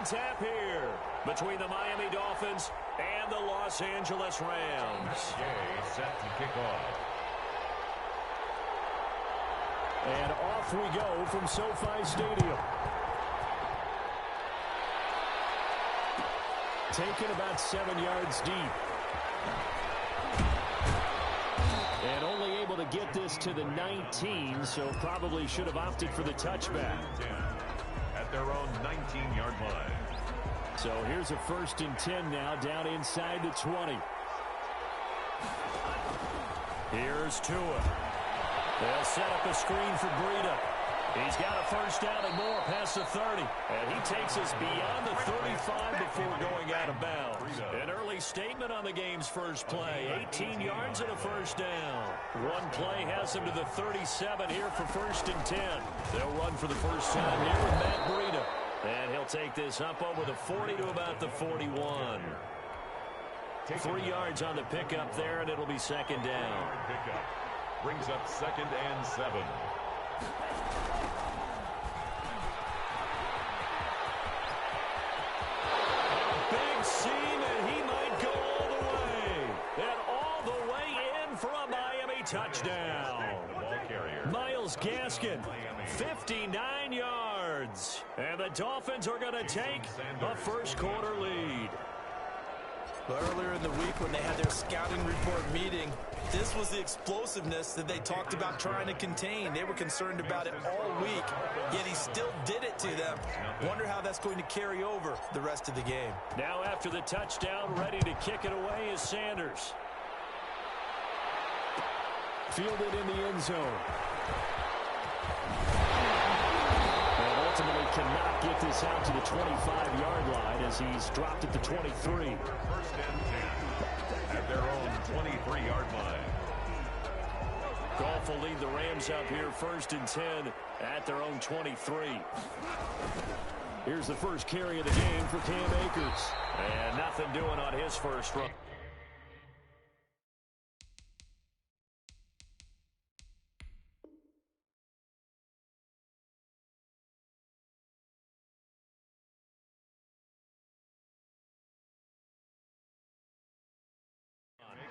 tap here between the Miami Dolphins and the Los Angeles Rams. Set to kick off. And off we go from SoFi Stadium. Taken about 7 yards deep. And only able to get this to the 19, so probably should have opted for the touchback. At their own 19-yard line. So here's a 1st and 10 now, down inside the 20. Here's Tua. They'll set up a screen for Breida. He's got a 1st down and more past the 30. And he takes us beyond the 35 before going out of bounds. An early statement on the game's first play. 18 yards and a 1st down. One play has him to the 37 here for 1st and 10. They'll run for the first time here with Matt Breida. And he'll take this up over the 40 to about the 41. 3 yards on the pickup there, and it'll be 2nd down. Brings up 2nd and 7. Big seam, and he might go all the way. And all the way in for a Miami touchdown. Myles Gaskin, 59 yards. And the Dolphins are going to take a first-quarter lead. But earlier in the week when they had their scouting report meeting, this was the explosiveness that they talked about trying to contain. They were concerned about it all week, yet he still did it to them. Wonder how that's going to carry over the rest of the game. Now after the touchdown, ready to kick it away is Sanders. Fielded in the end zone. And ultimately cannot get this out to the 25-yard line as he's dropped at the 23. 1st and 10 at their own 23-yard line. Goff will lead the Rams up here 1st and 10 at their own 23. Here's the first carry of the game for Cam Akers. And nothing doing on his first run.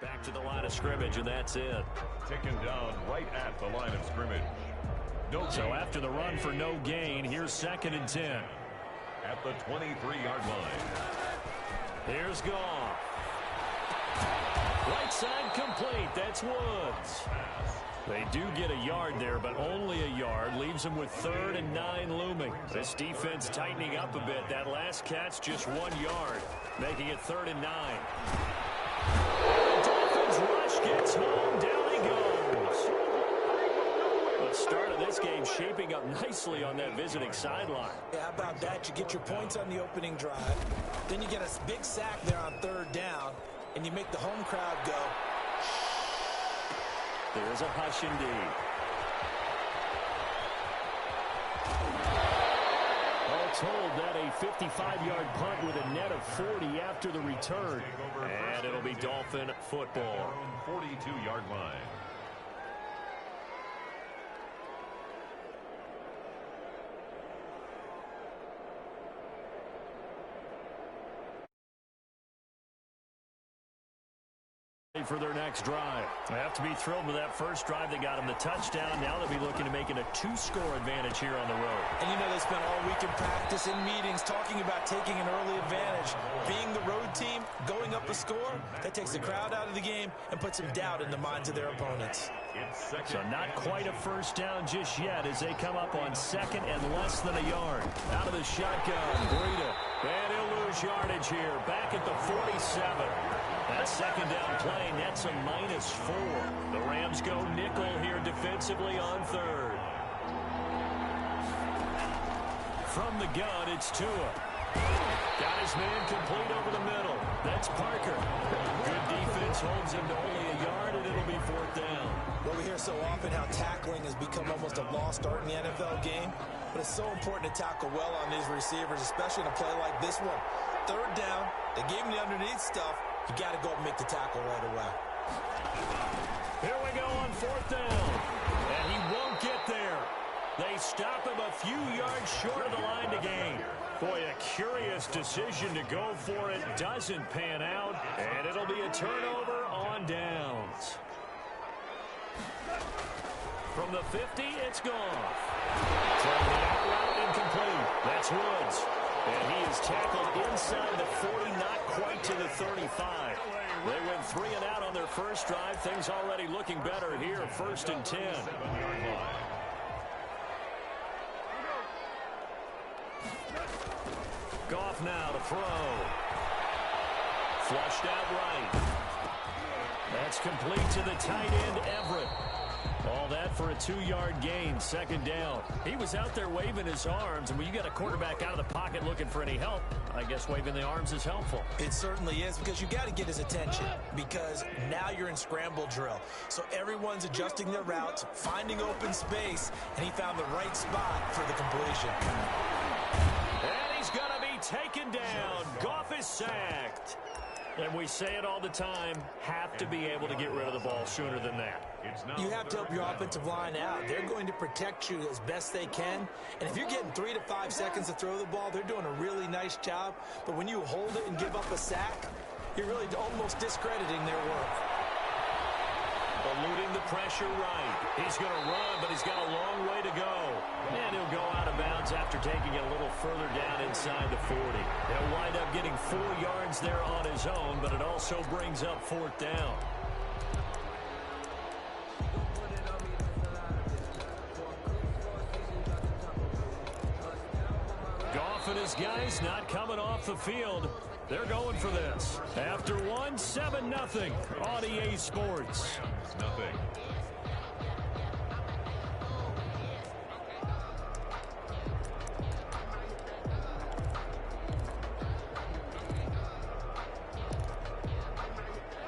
Back to the line of scrimmage, and that's it. Taken down right at the line of scrimmage. So after the run for no gain, here's 2nd and 10. At the 23-yard line. Here's Goff. Right side complete. That's Woods. They do get a yard there, but only a yard. Leaves them with 3rd and 9 looming. This defense tightening up a bit. That last catch just 1 yard, making it 3rd and 9. Dolphins rush gets home. Down he goes. The start of this game shaping up nicely on that visiting sideline. Yeah, how about that? You get your points on the opening drive. Then you get a big sack there on 3rd down, and you make the home crowd go. There's a hush indeed. All told, that a 55-yard punt with a net of 40 after the return. And it'll be Dolphin football. 42-yard line. For their next drive. They have to be thrilled with that first drive. They got them the touchdown. Now they'll be looking to make it a 2-score advantage here on the road. And you know they spent all week in practice and meetings talking about taking an early advantage. Being the road team, going up a score, that takes the crowd out of the game and puts some doubt in the minds of their opponents. So not quite a first down just yet as they come up on 2nd and less than a yard. Out of the shotgun, Breida. And he'll lose yardage here. Back at the 47. That 2nd down play, that's a -4. The Rams go nickel here defensively on 3rd. From the gun, it's Tua. Got his man complete over the middle. That's Parker. Good defense holds him to only a yard, and it'll be 4th down. Well, we hear so often how tackling has become almost a lost art in the NFL game, but it's so important to tackle well on these receivers, especially in a play like this one. 3rd down, they gave him the underneath stuff. You got to go and make the tackle right away. Here we go on 4th down. And he won't get there. They stop him a few yards short of the line to gain. Boy, a curious decision to go for it. Doesn't pan out, and it'll be a turnover on downs. From the 50, it's gone. From the out route, incomplete. That's Woods. And he is tackled inside the 40, not quite to the 35. They went 3 and out on their first drive. Things already looking better here, 1st and 10. Goff now to throw. Flushed out right. That's complete to the tight end, Everett. All that for a 2-yard gain, 2nd down. He was out there waving his arms, and when you got a quarterback out of the pocket looking for any help, I guess waving the arms is helpful. It certainly is, because you got to get his attention, because now you're in scramble drill. So everyone's adjusting their routes, finding open space, and he found the right spot for the completion. And he's going to be taken down. Goff is sacked. And we say it all the time, have to be able to get rid of the ball sooner than that. You have to help your offensive line out. They're going to protect you as best they can. And if you're getting 3 to 5 seconds to throw the ball, they're doing a really nice job. But when you hold it and give up a sack, you're really almost discrediting their work. Eluding the pressure right. He's going to run, but he's got a long way to go. And he'll go out of bounds after taking it a little further down inside the 40. He'll wind up getting 4 yards there on his own, but it also brings up 4th down. Goff and his guys not coming off the field. They're going for this. After 1, 7-0 on EA Sports. Nothing.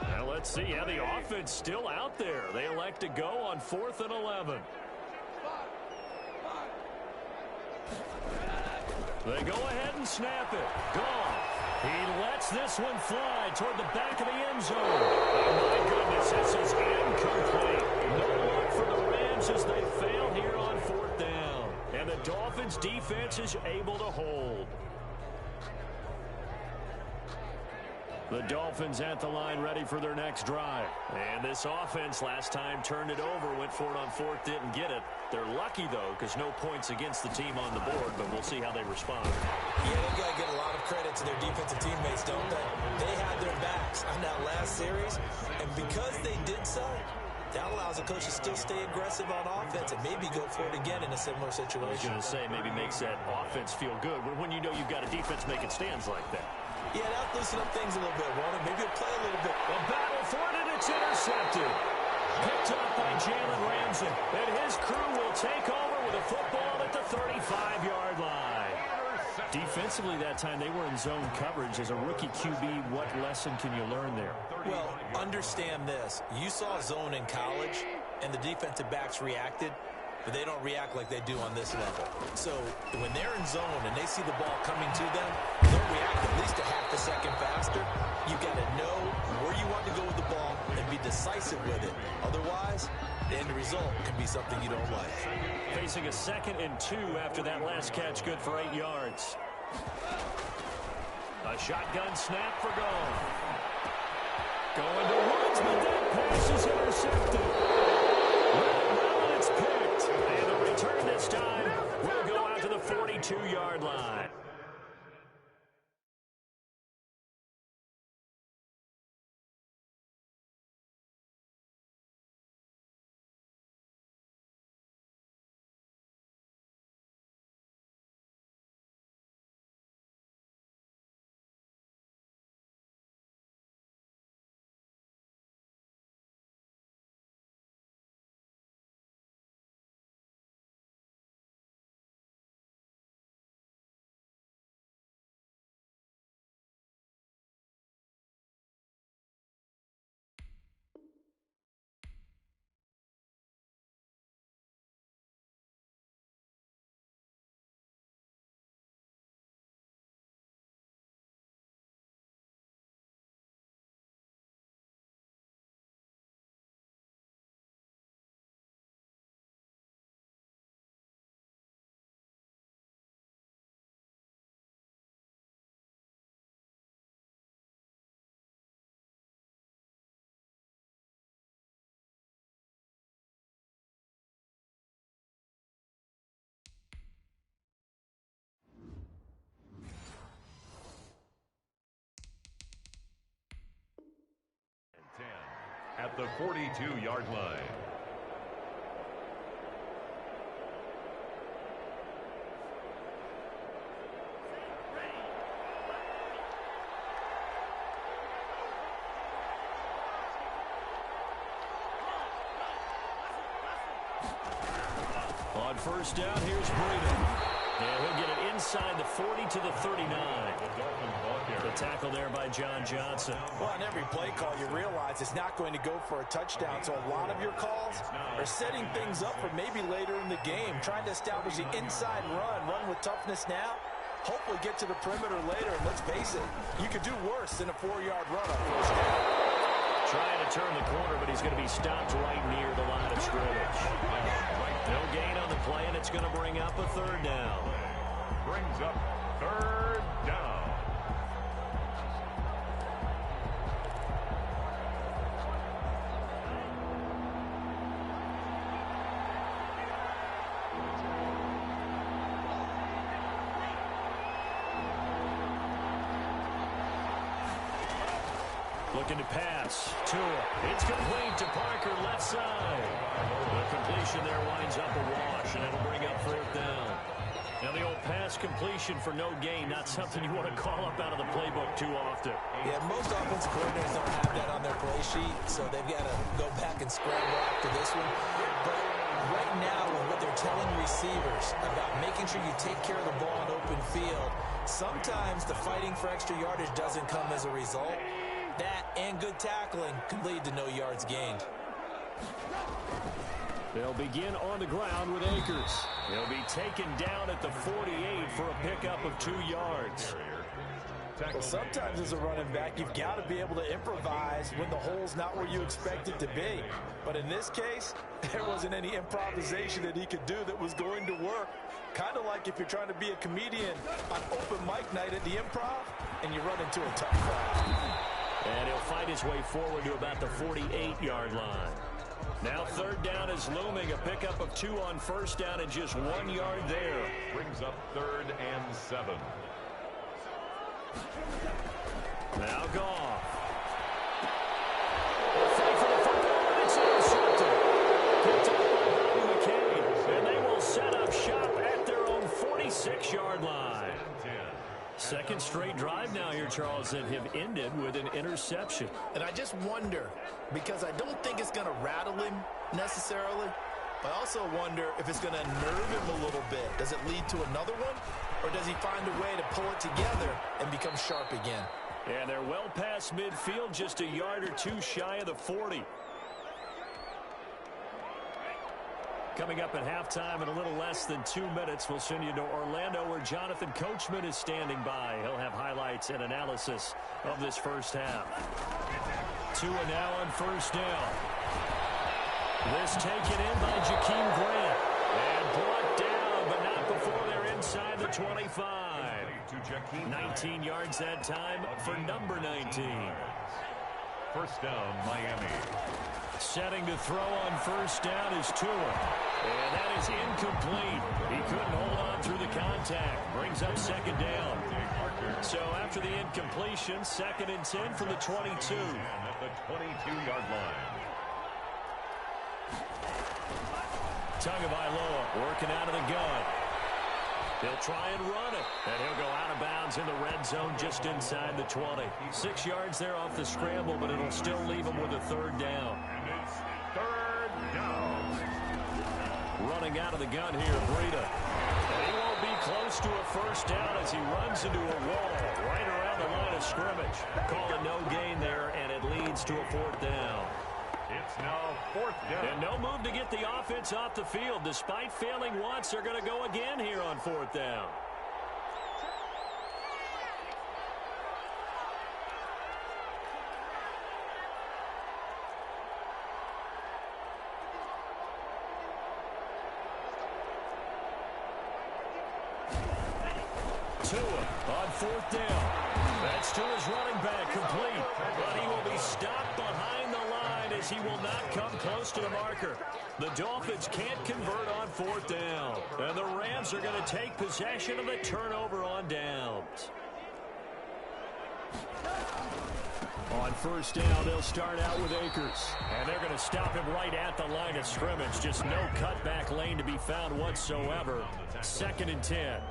Now let's see how the offense still out there. They elect to go on 4th and 11. They go ahead and snap it. Goff. He lets this one fly toward the back of the end zone. Oh, my goodness, this is incomplete. No luck for the Rams as they fail here on 4th down. And the Dolphins' defense is able to hold. The Dolphins at the line ready for their next drive. And this offense last time turned it over, went for it on 4th, didn't get it. They're lucky, though, because no points against the team on the board, but we'll see how they respond. Yeah, they've got to get a lot of credit to their defensive teammates, don't they? They had their backs on that last series, and because they did so, that allows the coach to still stay aggressive on offense and maybe go for it again in a similar situation. I was going to say, maybe makes that offense feel good when you know you've got a defense making stands like that. Yeah, that'll loosen up things a little bit, won't it? Maybe he'll play a little bit. A battle for it, and it's intercepted. Picked up by Jalen Ramsey. And his crew will take over with a football at the 35-yard line. Defensively that time, they were in zone coverage. As a rookie QB, what lesson can you learn there? Well, understand this. You saw zone in college, and the defensive backs reacted, but they don't react like they do on this level. So when they're in zone and they see the ball coming to them, they'll react at least a half a second faster. You've got to know where you want to go with the ball and be decisive with it. Otherwise, the end result can be something you don't like. Facing a 2nd and 2 after that last catch, good for 8 yards. A shotgun snap for Goff. Going to Woods, but that pass is intercepted. Well, and it's picked. And the return this time will go out to the 42-yard line. at the 42-yard line. On first down, here's Breida. And he'll get it inside the 40 to the 39. The tackle there by John Johnson. Well, on every play call, you realize it's not going to go for a touchdown. So a lot of your calls are setting things up for maybe later in the game, trying to establish the inside run with toughness now. Hopefully get to the perimeter later. And let's face it, you could do worse than a 4-yard run on first down. Trying to turn the corner, but he's going to be stopped right near the line of scrimmage. No gain on the play, and it's going to bring up a third down. Brings up third down. Looking to pass. Tua. It's complete to Parker, left side. The completion there winds up a wash, and it'll bring up fourth down. Now the old pass completion for no gain, not something you want to call up out of the playbook too often. Yeah, most offensive coordinators don't have that on their play sheet, so they've got to go back and scramble after this one. But right now, with what they're telling receivers about making sure you take care of the ball in open field, sometimes the fighting for extra yardage doesn't come as a result. That and good tackling can lead to no yards gained. They'll begin on the ground with Akers. He'll be taken down at the 48 for a pickup of 2 yards. Well, sometimes as a running back, you've got to be able to improvise when the hole's not where you expect it to be. But in this case, there wasn't any improvisation that he could do that was going to work. Kind of like if you're trying to be a comedian on open mic night at the Improv and you run into a tough crowd. And he'll fight his way forward to about the 48-yard line. Now third down is looming. A pickup of 2 on first down and just 1 yard there. Brings up 3rd and 7. Now Goff. Fight for the football, and it's intercepted. Picked up by Bobby McCain. And they will set up shop at their own 46-yard line. Second straight drive now here, Charles, that have ended with an interception. And I just wonder, because I don't think it's going to rattle him necessarily, but I also wonder if it's going to nerve him a little bit. Does it lead to another one, or does he find a way to pull it together and become sharp again? And they're well past midfield, just a yard or 2 shy of the 40. Coming up at halftime in a little less than 2 minutes, we'll send you to Orlando where Jonathan Coachman is standing by. He'll have highlights and analysis of this first half. Tua now on first down. This taken in by Jakeem Grant. And brought down, but not before they're inside the 25. 19 yards that time for number 19. First down, Miami. Setting to throw on first down is Tua. And that is incomplete. He couldn't hold on through the contact. Brings up second down. So after the incompletion, 2nd and 10 from the 22. At the 22-yard line. Tagovailoa working out of the gun. He'll try and run it. And he'll go out of bounds in the red zone just inside the 20. 6 yards there off the scramble, but it'll still leave him with a third down. And it's third down. Running out of the gun here, Breida. And he won't be close to a first down as he runs into a wall right around the line of scrimmage. Call it no gain there, and it leads to a fourth down. It's now 4th down. And no move to get the offense off the field. Despite failing once, they're going to go again here on 4th down. Tua on 4th down. That's Tua's running back complete. But he will be stopped behind the line as he will not come close to the marker. The Dolphins can't convert on 4th down. And the Rams are going to take possession of the turnover on downs. On first down, they'll start out with Akers. And they're going to stop him right at the line of scrimmage. Just no cutback lane to be found whatsoever. 2nd and 10.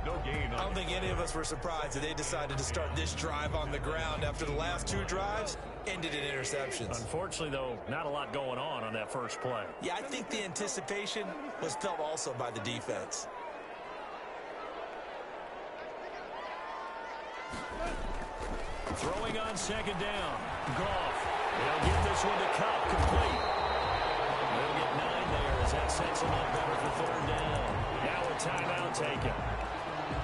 No gain. I don't think any of us were surprised that they decided to start this drive on the ground after the last 2 drives ended in interceptions. Unfortunately, though, not a lot going on that first play. Yeah, I think the anticipation was felt also by the defense. Throwing on 2nd down. Goff. They'll get this one to Cup, complete. They'll get 9 there as that sets them up better for 3rd down. Now a timeout taken.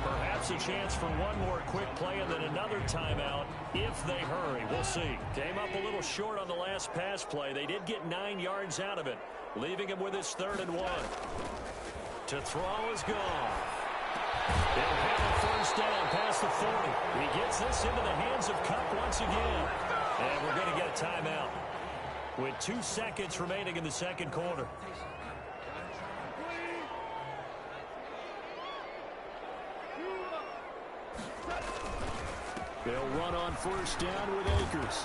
Perhaps a chance for one more quick play and then another timeout if they hurry. We'll see. Came up a little short on the last pass play. They did get 9 yards out of it, leaving him with his 3rd and 1. To throw is gone. They'll have a first down past the 40. He gets this into the hands of Cup once again. And we're going to get a timeout with 2 seconds remaining in the 2nd quarter. They'll run on first down with Akers.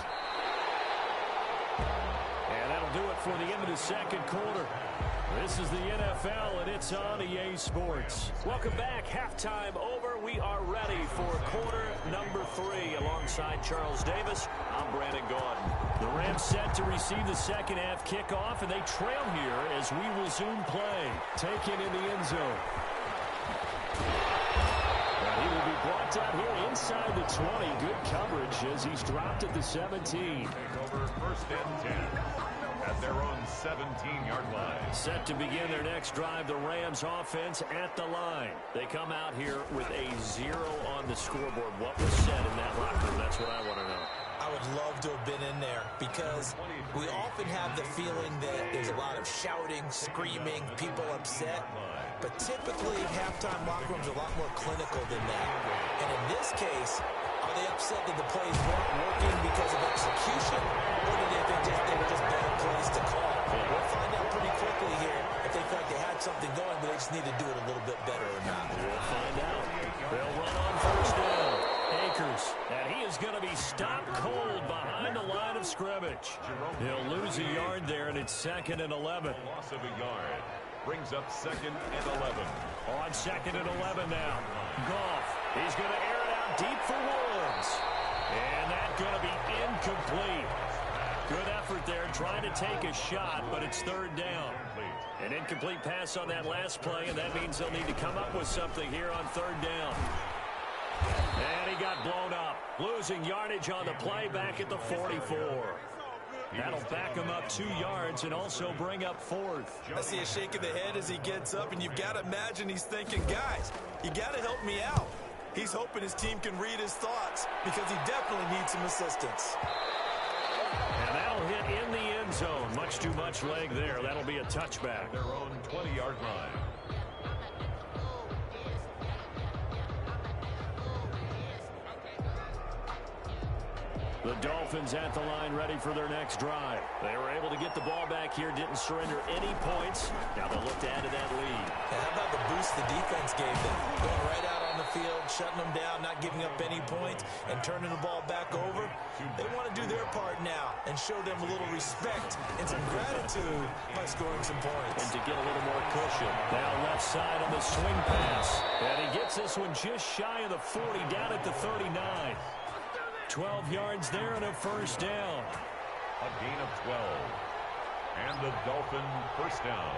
And that'll do it for the end of the 2nd quarter. This is the NFL, and it's on EA Sports. Welcome back. Halftime over. We are ready for quarter number 3. Alongside Charles Davis, I'm Brandon Gaudin. The Rams set to receive the second half kickoff, and they trail here as we resume play. Taken in the end zone. He will be brought down here inside the 20. Good coverage as he's dropped at the 17. Over 1st and 10 at their own 17-yard line. Set to begin their next drive, the Rams offense at the line. They come out here with a 0 on the scoreboard. What was said in that locker room? That's what I want to know. I would love to have been in there because we often have the feeling that there's a lot of shouting, screaming, people upset. But typically, halftime locker rooms are a lot more clinical than that. And in this case, are they upset that the plays weren't working because of execution? Or do they think they were just bad plays to call? We'll find out pretty quickly here if they felt like they had something going, but they just need to do it a little bit better or not. We'll find out. They'll run on first down. Akers, and he is going to be stopped cold behind the line of scrimmage. He'll lose a yard there, and it's 2nd and 11. Loss of a yard brings up 2nd and 11. On 2nd and 11 now. Goff, he's going to air it out deep for Woods. And that's going to be incomplete. Good effort there, trying to take a shot, but it's 3rd down. An incomplete pass on that last play, and that means they'll need to come up with something here on 3rd down. And he got blown up, losing yardage on the play back at the 44. That'll back him up 2 yards and also bring up 4th. I see a shake of the head as he gets up, and you've got to imagine he's thinking, guys, you got to help me out. He's hoping his team can read his thoughts because he definitely needs some assistance. And that'll hit in the end zone. Much too much leg there. That'll be a touchback. Their own 20-yard line. The Dolphins at the line ready for their next drive. They were able to get the ball back here, didn't surrender any points. Now they'll look to add to that lead. How about the boost the defense gave them? Going right out on the field, shutting them down, not giving up any points, and turning the ball back over. They want to do their part now and show them a little respect and some gratitude by scoring some points. And to get a little more cushion. Now left side on the swing pass. And he gets this one just shy of the 40, down at the 39. 12 yards there and a first down. A gain of 12. And the Dolphin first down.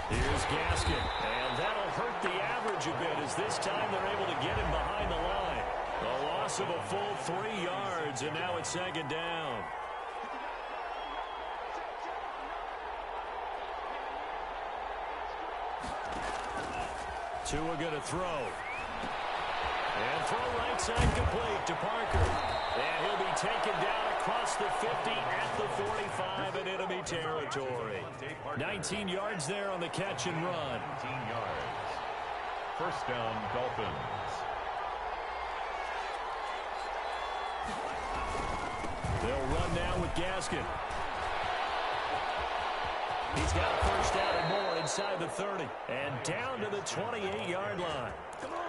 Here's Gaskin. And that'll hurt the average a bit as this time they're able to get him behind the line. A loss of a full 3 yards, and now it's 2nd down. Tua going to throw. And throw right side complete to Parker. And he'll be taken down across the 50 at the 45 in enemy territory. 19 yards there on the catch and run. 19 yards. First down, Dolphins. They'll run now with Gaskin. He's got a first down and more inside the 30. And down to the 28-yard line.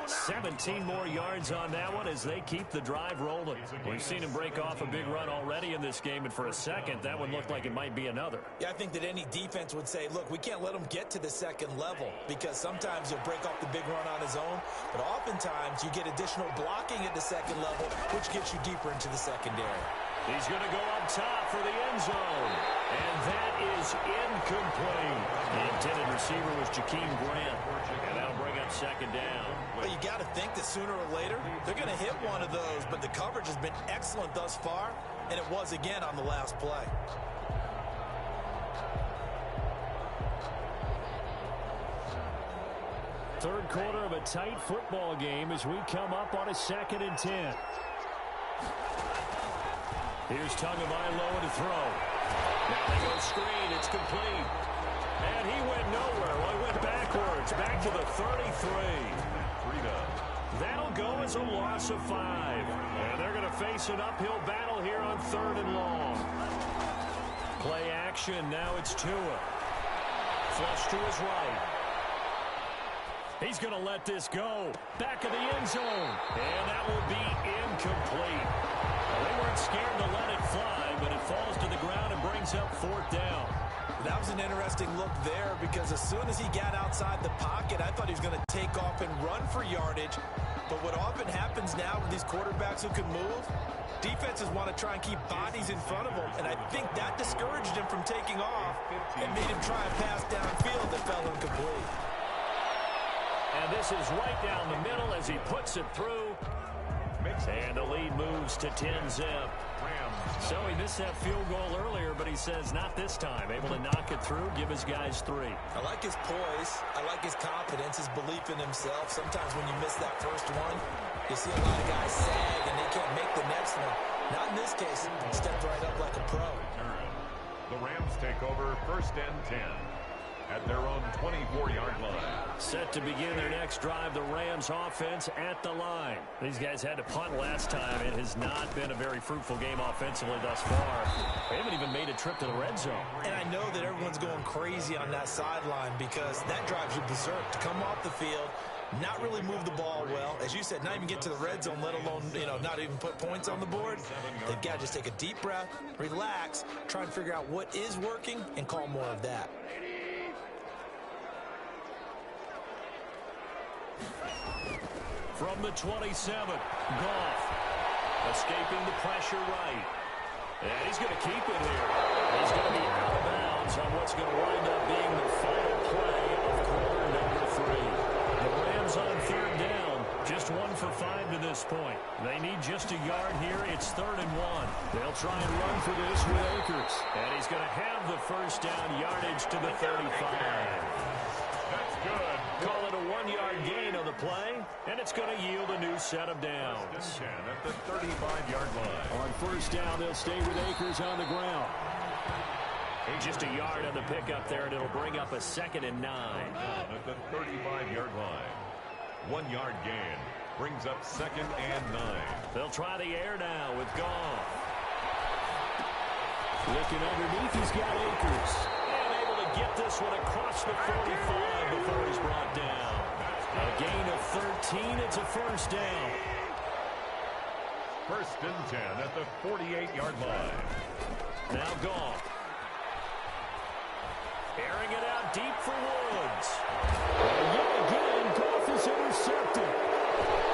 17 more yards on that one as they keep the drive rolling. We've seen him break off a big run already in this game, and for a second, that one looked like it might be another. Yeah, I think that any defense would say, look, we can't let him get to the second level because sometimes he'll break off the big run on his own, but oftentimes you get additional blocking at the second level, which gets you deeper into the secondary. He's going to go up top for the end zone, and that is incomplete. The intended receiver was Jakeem Grant, and that'll bring up second down. Well, you got to think that sooner or later they're going to hit one of those, but the coverage has been excellent thus far, and it was again on the last play. Third quarter of a tight football game as we come up on a 2nd and 10. Here's Tagovailoa to throw. Now they go screen. It's complete. And he went nowhere. Well, he went backwards. Back to the 33. That'll go as a loss of 5. And they're going to face an uphill battle here on 3rd and long. Play action. Now it's Tua. Flush to his right. He's going to let this go. Back of the end zone. And that will be incomplete. Well, they weren't scared to let it fly, but it falls to the ground and brings up 4th down. That was an interesting look there because as soon as he got outside the pocket, I thought he was going to take off and run for yardage. But what often happens now with these quarterbacks who can move, defenses want to try and keep bodies in front of them, and I think that discouraged him from taking off and made him try and pass downfield that fell incomplete. And this is right down the middle as he puts it through. And the lead moves to 10-zip. So he missed that field goal earlier, but he says not this time. Able to knock it through, give his guys 3. I like his poise. I like his confidence, his belief in himself. Sometimes when you miss that first one, you see a lot of guys sag and they can't make the next one. Not in this case. He stepped right up like a pro. The Rams take over 1st and 10 at their own 24-yard line. Set to begin their next drive, the Rams offense at the line. These guys had to punt last time. It has not been a very fruitful game offensively thus far. They haven't even made a trip to the red zone. And I know that everyone's going crazy on that sideline because that drives you berserk. To come off the field, not really move the ball well. As you said, not even get to the red zone, let alone, not even put points on the board. They've got to just take a deep breath, relax, try and figure out what is working, and call more of that. From the 27, Goff escaping the pressure right. And he's going to keep it here. He's going to be out of bounds on what's going to wind up being the final play of quarter number 3. The Rams on 3rd down, just 1 for 5 to this point. They need just a yard here. It's 3rd and 1. They'll try and run for this with Akers. And he's going to have the first down yardage to the 35. That's good. Call it a 1-yard gain on the play, and it's going to yield a new set of downs. At the 35-yard line. On 1st down, they'll stay with Akers on the ground. Just a yard on the pickup there, and it'll bring up a 2nd and 9. At the 35-yard line. 1-yard gain brings up 2nd and 9. They'll try the air now with Goff. Looking underneath, he's got Akers. And able to get this one across the 45 before he's brought down. A gain of 13, it's a first down. 1st and 10 at the 48-yard line. Now Goff. Airing it out deep for Woods. And yet again, Goff is intercepted.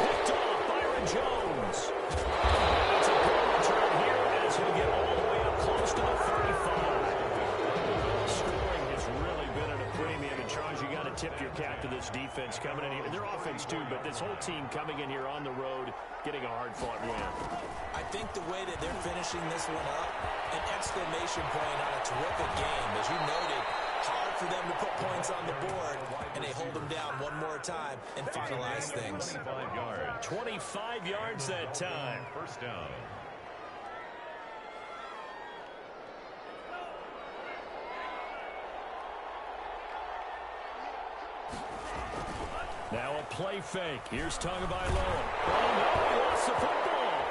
Picked off Byron Jones. And it's a good return here as he'll get all the way up close to the 35. Scoring has really been at a premium. And Charles, you got to tip your cap to this defense coming in here. Their offense too, but this whole team coming in here on the road, getting a hard-fought win. I think the way that they're finishing this one up, an exclamation point on a terrific game. As you noted, hard for them to put points on the board, and they hold them down one more time and finalize things. 25 yards. 25 yards that time. 1st down. Now a play fake. Here's Tagovailoa. Oh, no, he lost the football.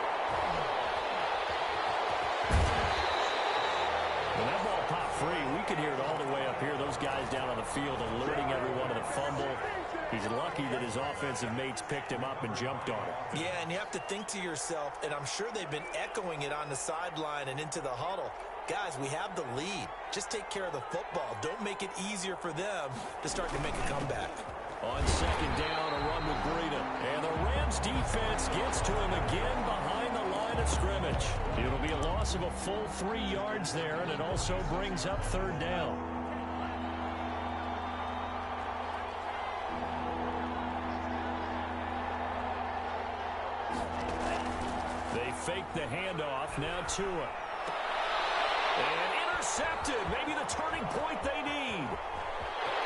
When that ball popped free, we could hear it all the way up here. that his offensive mates picked him up and jumped on it. Yeah, and you have to think to yourself, and I'm sure they've been echoing it on the sideline and into the huddle. Guys, we have the lead. Just take care of the football. Don't make it easier for them to start to make a comeback. On second down, a run with Breida. And the Rams defense gets to him again behind the line of scrimmage. It'll be a loss of a full 3 yards there, and it also brings up third down. They fake the handoff. Now Tua. And intercepted. Maybe the turning point they need.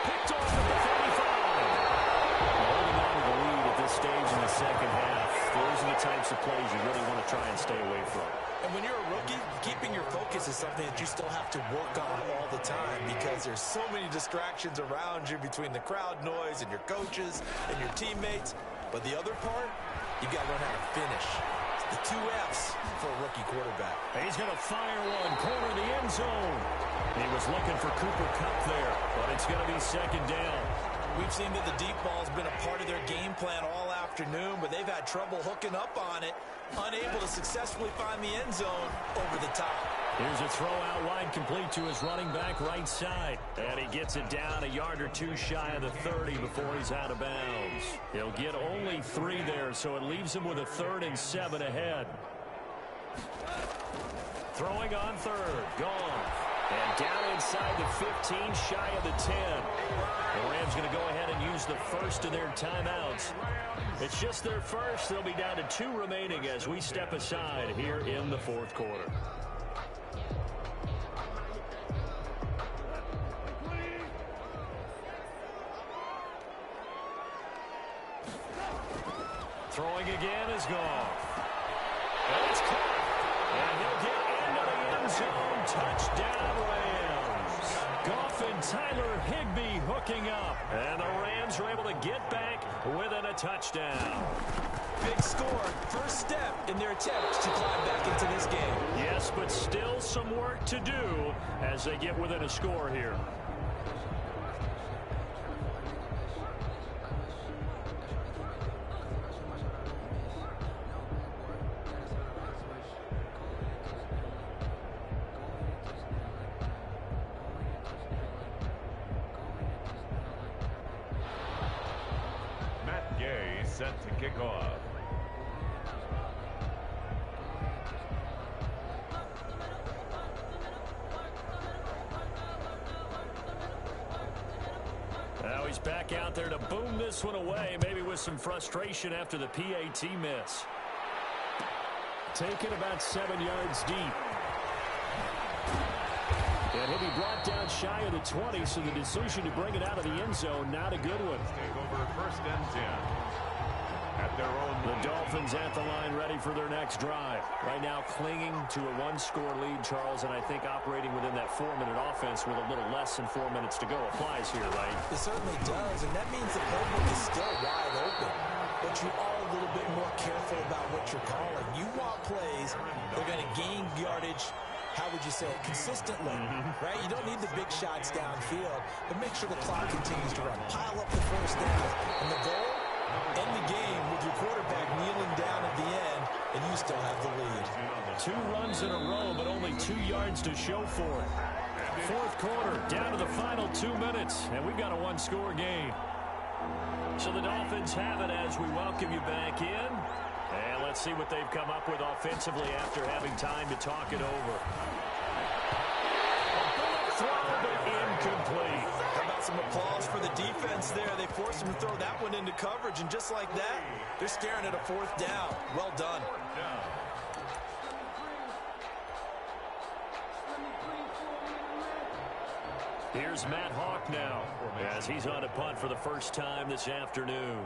Picked off at the 35. Holding on to the lead at this stage in the second half. Those are the types of plays you really want to try and stay away from. And when you're a rookie, keeping your focus is something that you still have to work on all the time because there's so many distractions around you between the crowd noise and your coaches and your teammates. But the other part, you got to learn how to finish. It's the 2 F's for a rookie quarterback. He's going to fire one, corner of the end zone. He was looking for Cooper Kupp there, but it's going to be second down. We've seen that the deep ball has been a part of their game plan all afternoon, but they've had trouble hooking up on it, unable to successfully find the end zone over the top. Here's a throw out wide, complete to his running back right side. And he gets it down a yard or 2 shy of the 30 before he's out of bounds. He'll get only 3 there, so it leaves him with a 3rd and 7 ahead. Throwing on third, gone. And down inside the 15, shy of the 10. The Rams going to go ahead and use the first of their timeouts. It's just their first. They'll be down to 2 remaining as we step aside here in the 4th quarter. Throwing again is gone. And it's caught. And he'll get into the end zone. Touchdown, Rams. Goff and Tyler Higbee hooking up. And the Rams are able to get back within a touchdown. Big score. First step in their attempt to climb back into this game. Yes, but still some work to do as they get within a score here. Set to kick off. Now he's back out there to boom this one away, maybe with some frustration after the PAT miss. Taken about 7 yards deep. And he'll be brought down shy of the 20, so the decision to bring it out of the end zone, not a good one. Take over 1st and 10. At their own the Dolphins at the line, ready for their next drive. Right now clinging to a 1-score lead, Charles, and I think operating within that 4-minute offense with a little less than 4 minutes to go applies here, right? It certainly does, and that means the playbook is still wide open. But you are a little bit more careful about what you're calling. You want plays, they're going to gain yardage, how would you say it, consistently, right? You don't need the big shots downfield, but make sure the clock continues to run. Pile up the first down, and the goal, end the game with your quarterback kneeling down at the end, and you still have the lead. 2 runs in a row, but only 2 yards to show for it. 4th quarter, down to the final 2 minutes, and we've got a 1-score game. So the Dolphins have it as we welcome you back in. And let's see what they've come up with offensively after having time to talk it over. Throw, but incomplete. How about some applause for the defense there? They forced him to throw that one into coverage, and just like that, they're staring at a 4th down. Well done. Here's Matt Hawk now, as he's on a punt for the first time this afternoon.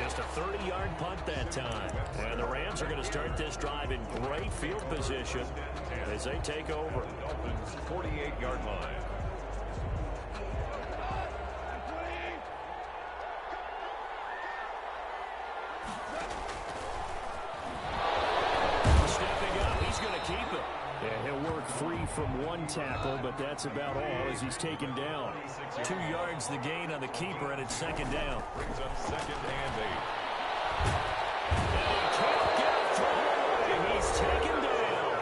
Just a 30-yard punt that time. And the Rams are going to start this drive in great field position as they take over. Dolphins 48-yard line. from one tackle, but that's about all as he's taken down. 2 yards the gain on the keeper, and it's second down. Brings up second and 8. He's taken down.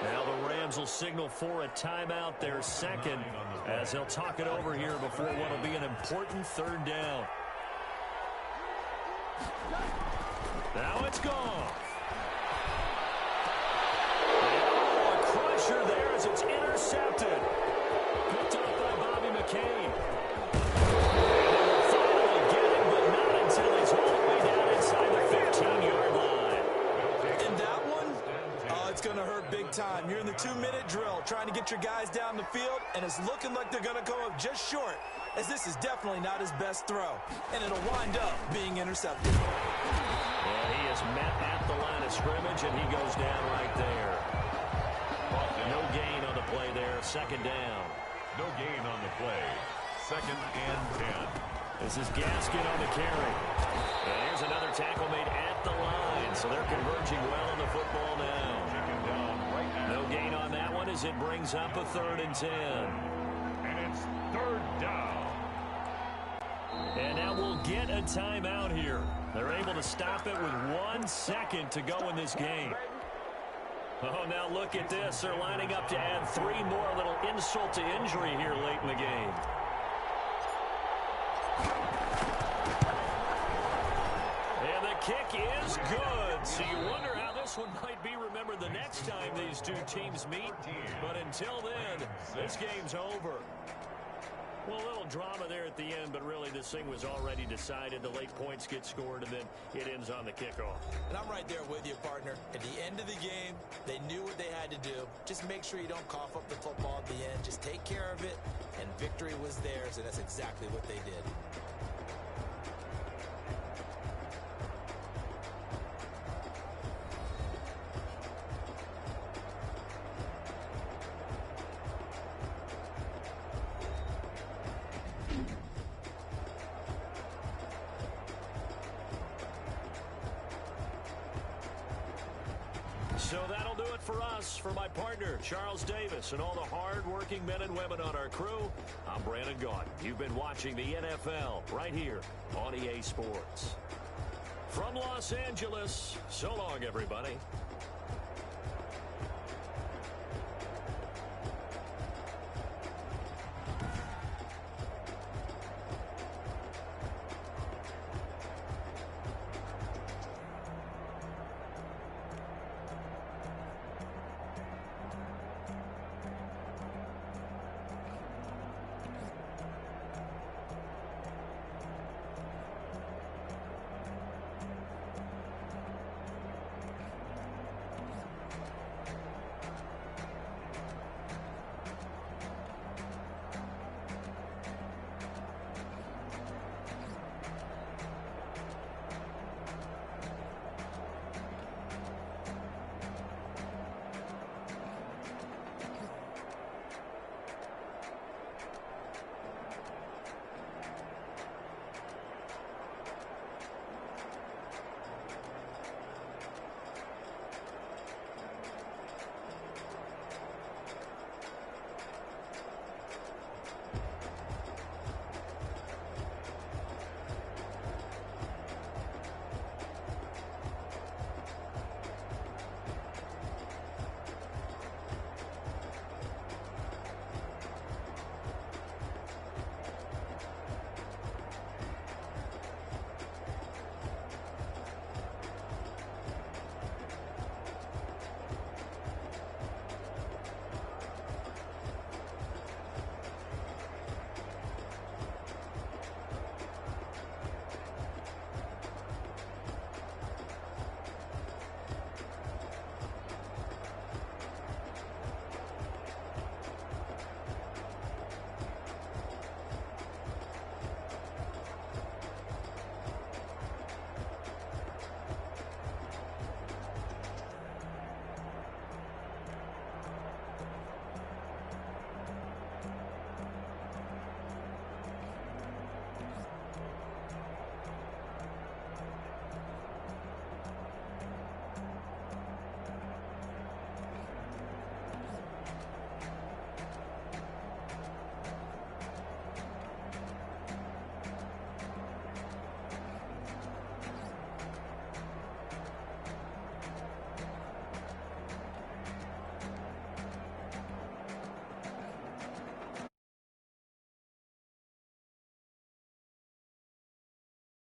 Now the Rams will signal for a timeout, their second, as they'll talk it over here before what will be an important third down. Now it's gone. Oh, a crusher there as it's intercepted. Picked up by Bobby McCain. Finally get it, but not until he's all the way down inside the 15-yard line. And that one, it's going to hurt big time. You're in the 2-minute drill trying to get your guys down the field, and it's looking like they're going to go up just short, as this is definitely not his best throw, and it'll wind up being intercepted. And he is met at the line of scrimmage, and he goes down right there. No gain on the play there. Second down. No gain on the play. Second and 10. This is Gaskin on the carry. And here's another tackle made at the line, so they're converging well on the football now. No gain on that one as it brings up a 3rd and 10. And it's third down. And now we'll get a timeout here. They're able to stop it with 1 second to go in this game. Oh, now look at this. They're lining up to add 3 more. A little insult to injury here late in the game. And the kick is good. So you wonder how this one might be remembered the next time these two teams meet. But until then, this game's over. Well, a little drama there at the end, but really this thing was already decided. The late points get scored, and then it ends on the kickoff. And I'm right there with you, partner. At the end of the game, they knew what they had to do. Just make sure you don't cough up the football at the end. Just take care of it, and victory was theirs, and that's exactly what they did. So that'll do it for us. For my partner, Charles Davis, and all the hard-working men and women on our crew, I'm Brandon Gaudin. You've been watching the NFL right here on EA Sports. From Los Angeles, so long, everybody.